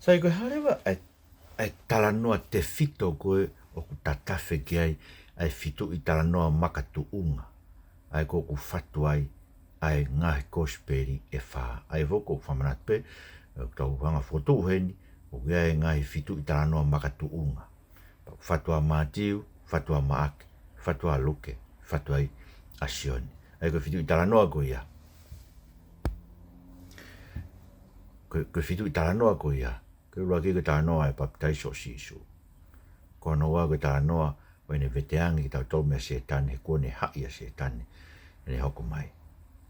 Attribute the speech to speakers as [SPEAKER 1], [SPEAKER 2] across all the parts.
[SPEAKER 1] Sai koe harewa ai talanoa te fito koe o ku tatafe ki ai fitu I talanoa makatu unga. Ai ko ku fatu ai ngahi Kosipeli e wha. Ai voko whamanat pe, tau hanga foto uheni, o kia e ngahi fitu I talanoa makatu unga. Fatua Matiu, fatua Maake, fatua Luke, fatua Asioni. Ai ko fitu I talanoa ko ia. Ko fitu I talanoa ko ia. Ko rua ki ko talanoa e baptaiso sisu. Ko noa ko talanoa o ene veteangi ki tau tau mea setane, he kone hai a setane. Ene hoko mai.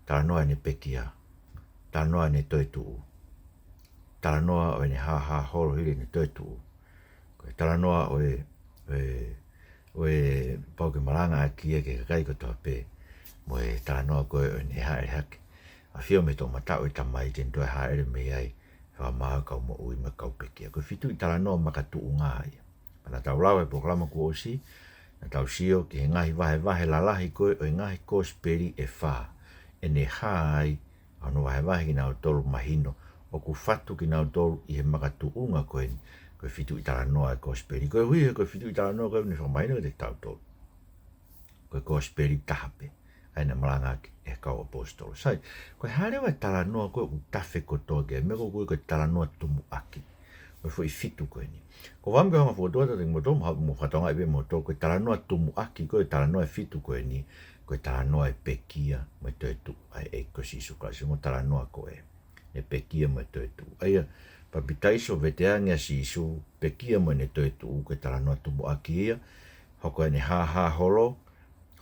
[SPEAKER 1] Talanoa ene pekia. Talanoa ene toi tuu. Talanoa o ene ha horo hiri ene toi tuu. Ko talanoa o e pau ke maranga a kia ke kakai ko toa pe. Mo e talanoa koe o ene haere hake. A whio me tō matau I tamai ten toi haere me ai. Wha maa kau mo ui me kau pekia. Ko fitu I talanoa makatu unga ia. Pana tau lau e poklama ku osi. Na tau sio ki he ngahi vahe lalahi koe o ngahi Kosipeli e wha. E ne hai anu vahe ki nau tolu mahino. O ku fatu ki nau tolu I he makatu unga koe ni. Koe fitu I talanoa e Kosipeli. Koe hui koe fitu I talanoa koe ni whamahino te tau tolu. Koe Kosipeli tahape. Aina malanga ki e kau apostolo. Sai, koe harewa talanoa koe u tafe kotoa ke. Meko koe talanoa Tumu'aki. Koe fo I fitu koe ni. Ko wamke hanga fotoa ta tingi moto, mo whatonga iwe moto, koe talanoa Tumu'aki, koe talanoa e fitu koe ni, koe talanoa e pekia, mo toi tu, ai e kosi sukasi, mo talanoa koe, e pekia mo toi tu. Aia, papitaiso veteangia sisu, pekia mo ne toi tu, koe talanoa Tumu'aki ia, hoko ene ha holo,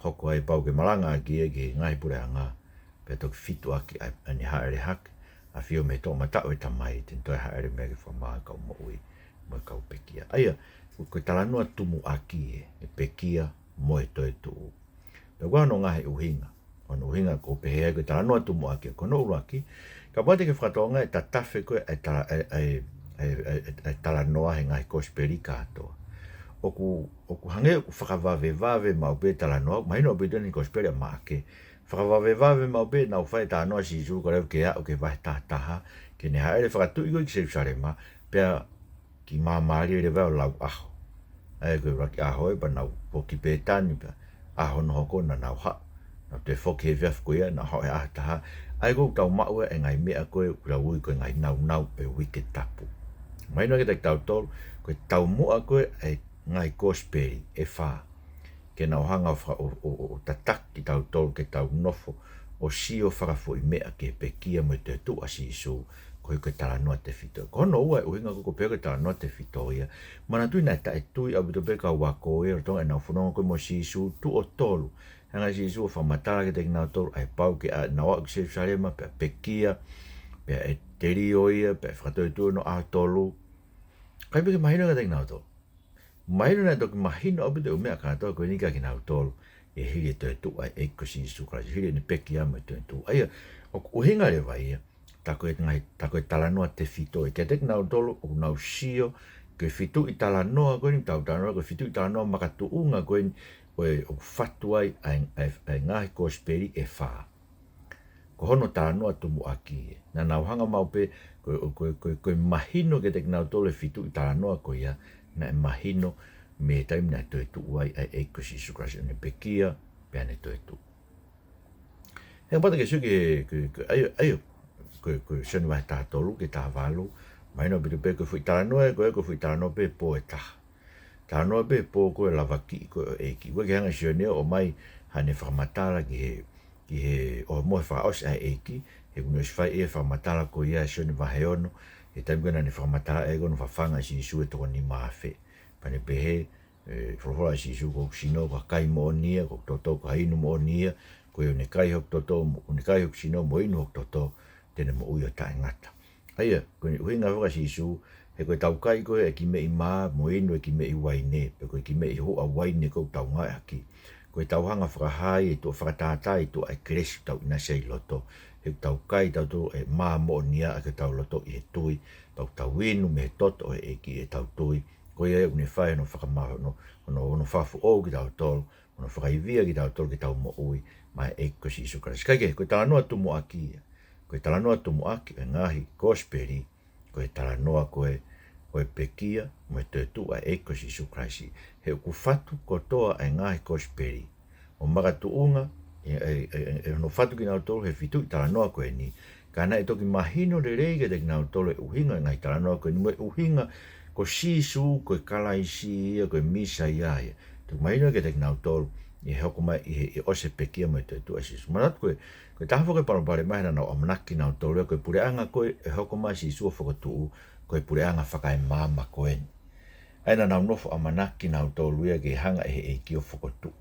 [SPEAKER 1] hoko ai pau ke malanga aki e ki ngai pure anga, pe toki fitu aki, ane haere hake, a fio me tō matau e tamai, ten toi haere mea ki whamaa kau mo ui. Mo kau pekia. Aia, koe talanoa Tumu'aki e pekia mo e toi tuu. Pea kua no ngahe uhinga. Ono uhinga ko pehea koe talanoa Tumu'aki. Ko no uruaki, ka pate ke whakatonga e tatafe koe e talanoa he ngahe Kosipeli katoa. Oku hange ku whakawawewave mau pe talanoa, mahino o pe tōni Kosipeli a maake. Whakawawewave mau pe nau whae talanoa sisu ko reu ke a o ke wahe tahataha, ke ne haere whakatui koe ki Serusarema, pea ki mamari le vau lau aho. Ai koe raki aho e pa nau poki pētani pa aho no hoko na nau ha. Nau te whoki he viaf koe na hao e aho taha. Ai koe tau maua e ngai mea koe kura ui koe ngai nau e wike tapu. Maino ke te tau tolu, koe tau mua koe e ngai Kosipeli e wha. Ke nau hanga o tataki tau tolu ke tau nofo o sio whakafo I mea ke pekia mo te tu asisu. Koe koe talanoa te fito. Ko hono ua e uhinga ko pēr koe talanoa te fito ia. Mana tui nai tae tui au bito pēr ka wako e rotonga e nau whanonga koe mo sisu tu o tolu. Hanga sisu o whamatara ke teki nau tolu ai pau ke a nawa ki Serusarema pēr pekia, pēr e teri o ia, pēr whakatoi tu no a tolu. Kai pēr ke mahino ke teki nau tolu. Mahino nai toki mahino au bito umea ka toa koe nika ki nau tolu. E hiri e toi tu ai eiko sisu krasi. Hiri ni pekia mo toi tu. Aia, o uhinga le vai ia. Tako e talanoa te fito e kia teki nau tolu o nau sio ke fitu I talanoa koe ni tau talanoa koe fitu I talanoa makatu unga koe ni o fatu ai ngahi Kosipeli e wha. Ko hono talanoa Tumu'aki na nau hanga mau pe koe mahino ke teki nau tolu e fitu I talanoa koe ia na e mahino me taimi na toi tu ai eiko sisu krasi ne pekia pe ane toi tu. Hea pata ke suki ayo koe sani wahe taha tolu ke taha walu, maino bitu pe koe fui talanoa e koe fui talanoa pe po e taha. Talanoa pe po koe lava ki koe o eiki. Koe ke hanga sioneo o mai hane whakamatala ki he o moe whakaos a eiki, he kuno iswhai e whakamatala koe ia sione wahe ono, he taimi koe nane whakamatala e kono whawhanga si isu e toko ni maafe. Pane pehe, whorofora si isu ko sino ko kai mo onia, ko toto ko hainu mo onia, koe une kai hok toto, une kai hok sino mo inu hok toto, tene mo ui o tae ngata. Aia, koe ni uhinga whaka sisu, he koe tau kai koe e ki me I maa, mo inu e ki me I waine, pe koe ki me I hoa waine koe tau ngai haki. Koe tau hanga whakahai e tō whakatatai tō ai kresu tau ina sei loto. He tau kai tau tō e maa mo nia a ke tau loto I he tui, tau inu me he toto e ki e tau tui. Koe e une whae no whakamaho, no whafu o ki tau tolu, no whakaivia ki tau tolu ki tau mo ui, mai e kosi isu karasi. Kaike, koe talanoa Tumu'aki ia. Koe talanoa Tumu'aki e ngahi Kosipeli, koe talanoa koe o e pekia mo te tu a e kosi sukraisi. He ku fatu kotoa e ngahi Kosipeli. O makatuunga, e no fatu ki nau tolu he fitu i Talanoa koe ni. Kana e toki mahino le reige te ki nau tolu e uhinga ngahi Talanoa koe ni. Mo e uhinga ko sisu, ko kalaisi ia, ko misa ia ia. Tuk mahino ke te ki nau tolu i hoko mai i ose pekia mo te tu a sisu. Manat koe taha whaka parapare mai na nau amanaki nau tolu koe pureanga koe e hoko mai sisu o whakatuu koe pureanga whaka e mama koe ni. Aina nau nofo amanaki nau tolu ia ke hanga e ki o whakatuu.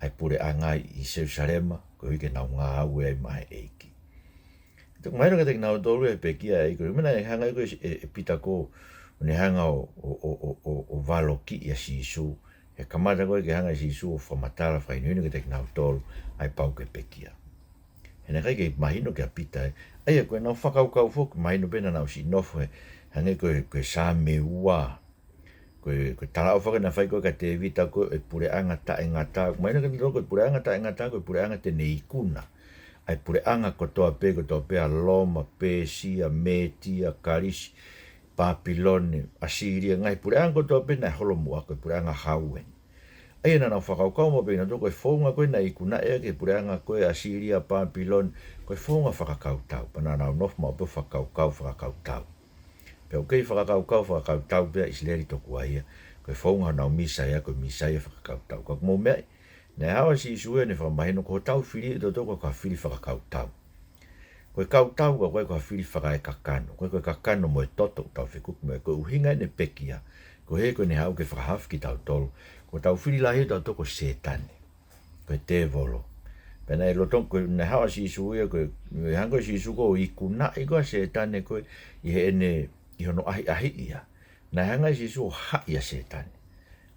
[SPEAKER 1] Ai pureanga i Jerusalema koe hike nau ngā au e mai e ki. Tuk maino ke te nau tolu e pekia e koe. Mina e hanga koe e pita ko ne hanga o valoki ia sisu. E kamata koe ke hanga sisu o whamatala whainu ke te nau tolu ai pau ke pekia. Hena kai ke mahino ke apita e. Aia koe nau whakaukau fok, mahino pena nau si nofo e. Hange koe sa me ua. Koe talao whaka na whai koe ka te vita koe e pureanga ta e ngata. Mahino ke nito koe pureanga ta e ngata koe pureanga te neikuna. Ai pureanga kotoa pe a loma, pe sia, metia, karisi, Papilone, Asiria, ngai pureanga kotoa pe na holo mua koe pureanga hauen. Aia na nau whakaukau mo pena tō koe whaunga koe na ikuna ea ke pureanga koe Asiria, Papilon, koe whaunga whakakautau. Pana nau nof mau pe whakaukau. Pe okei whakakautau pea isleri toku aia. Koe whaunga nau misa ea koe misa ea whakakautau. Koe mo mea, ne hawa si isue ne whamahino ko tau whiri e tō koe ka whiri whakakautau. Koe kautau koe ka whiri whakae kakano. Koe kakano mo e toto tau whikuku mea. Koe uhinga ne pekia. Koe he koe ne hau ke whakahaf ki tau tolu. Ko tau whiri lahi tau toko setane. Koe te volo. Pena e lotong koe ne hawa si isu ia koe hango si isu ko i kuna i koe setane koe i he ene i hono ahi ia. Na hanga si isu o ha ia setane.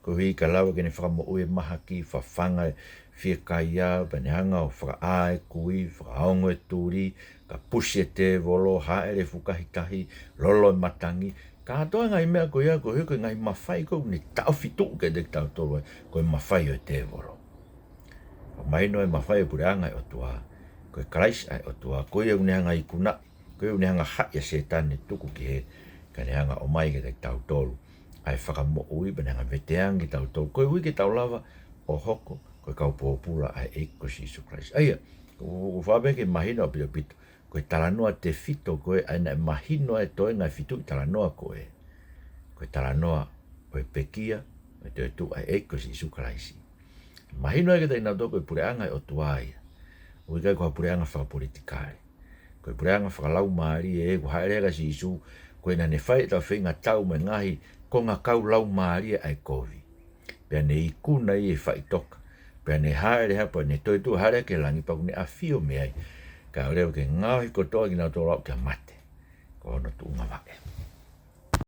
[SPEAKER 1] Koe hui ka lawa kene whakamo ue maha ki whawhanga fia kaia pene hanga o whaka ae kui, whakaongo e turi, ka pusi e te volo, haere fukahitahi, lolo e matangi. Ka atoa ngai mea koe ia koe koe ngai mawhai koe ni tau fitu ke te tau tolu koe mawhai o te volo. Maino e mawhai e pureanga e otua, koe karaisi e otua, koe e unehanga i kuna, koe e unehanga haia setane tuku ki he, ka nehanga o mai ke te tau tolu, ai whakamo ui benehanga veteangi tau tolu, koe ui ke tau lava o hoko, koe kaupopula ai e kosi Isu Kraisi. Aia, ko whabeke mahino a pito, koe Talanoa te fito koe, aina e mahino e toe ngai fitu i Talanoa koe. Koe Talanoa, koe pekia, koe te tu ai e kosi Isu Kraisi. Mahino e ke te inauto koe pureanga e o tuaia. Ui kai koe pureanga whakapolitikare. Koe pureanga whakalau maari e ko haerega si Isu, koe na ne whai tau whenga tau me ngahi, ko ngā kau lau maari e ai kovi. Pea ne ikuna i e whai toka. Pea ne haere hapa, ne toi tu haere ke langi paku ne a fio me ai. Ka oreo ke ngāhi kotoa ki nā tō rau kia mate. Ko ono tu ngā wake.